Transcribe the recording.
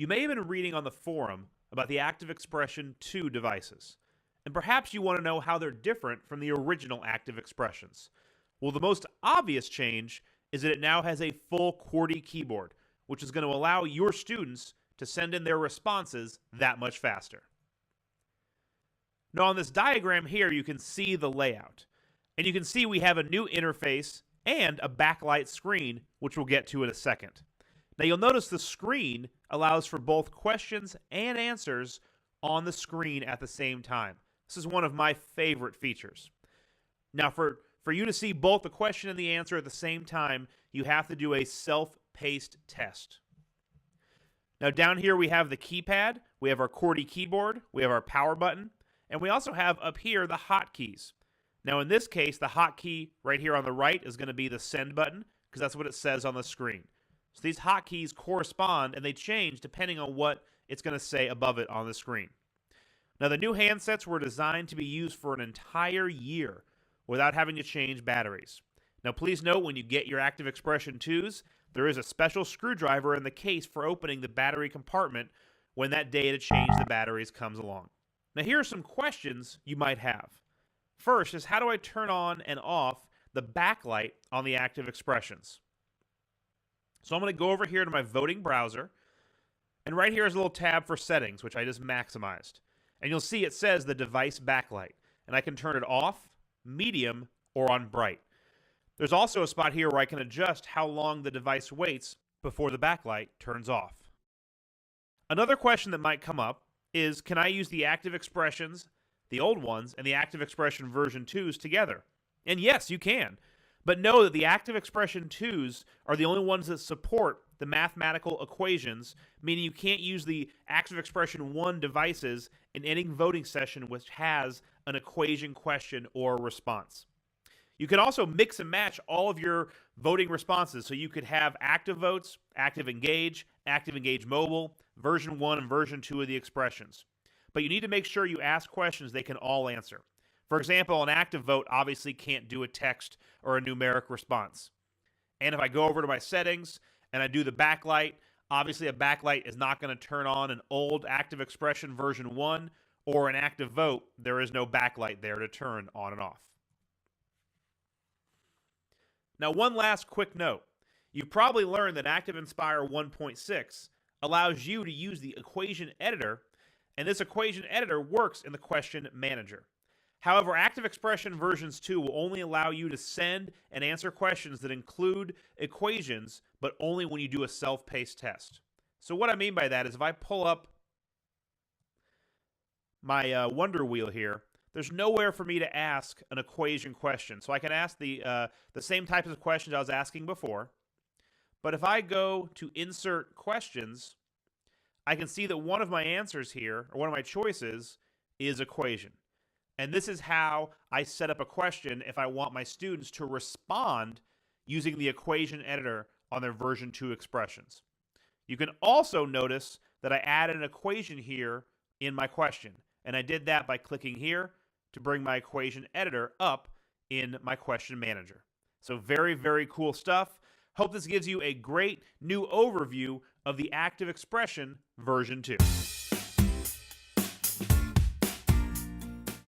You may have been reading on the forum about the ActivExpression 2 devices, and perhaps you want to know how they're different from the original ActivExpressions. Well, the most obvious change is that it now has a full QWERTY keyboard, which is going to allow your students to send in their responses that much faster. Now on this diagram here, you can see the layout, and you can see we have a new interface and a backlight screen, which we'll get to in a second. Now you'll notice the screen allows for both questions and answers on the screen at the same time. This is one of my favorite features. Now for you to see both the question and the answer at the same time, you have to do a self-paced test. Now down here we have the keypad, we have our QWERTY keyboard, we have our power button, and we also have up here the hotkeys. Now in this case, the hotkey right here on the right is going to be the send button, because that's what it says on the screen. So these hotkeys correspond and they change depending on what it's going to say above it on the screen. Now the new handsets were designed to be used for an entire year without having to change batteries. Now please note, when you get your ActivExpression 2s, there is a special screwdriver in the case for opening the battery compartment when that day to change the batteries comes along. Now here are some questions you might have. First is, how do I turn on and off the backlight on the ActivExpressions? So I'm going to go over here to my voting browser, and right here is a little tab for settings, which I just maximized. And you'll see it says the device backlight, and I can turn it off, medium, or on bright. There's also a spot here where I can adjust how long the device waits before the backlight turns off. Another question that might come up is, can I use the ActivExpressions, the old ones, and the ActivExpression version 2s together? And yes, you can. But know that the ActivExpression 2s are the only ones that support the mathematical equations, meaning you can't use the ActivExpression 1 devices in any voting session which has an equation question or response. You can also mix and match all of your voting responses, so you could have ActiveVotes, ActiveEngage, ActiveEngage Mobile, version 1 and version 2 of the expressions. But you need to make sure you ask questions they can all answer. For example, an ActiveVote obviously can't do a text or a numeric response. And if I go over to my settings and I do the backlight, obviously a backlight is not going to turn on an old ActivExpression version 1 or an ActiveVote. There is no backlight there to turn on and off. Now, one last quick note. You've probably learned that ActivInspire 1.6 allows you to use the equation editor, and this equation editor works in the question manager. However, ActivExpression versions 2 will only allow you to send and answer questions that include equations, but only when you do a self-paced test. So what I mean by that is, if I pull up my Wonder Wheel here, there's nowhere for me to ask an equation question. So I can ask the same types of questions I was asking before. But if I go to Insert Questions, I can see that one of my answers here, or one of my choices, is equation. And this is how I set up a question if I want my students to respond using the equation editor on their version 2 expressions. You can also notice that I added an equation here in my question. And I did that by clicking here to bring my equation editor up in my question manager. So very, very cool stuff. Hope this gives you a great new overview of the ActivExpression version 2.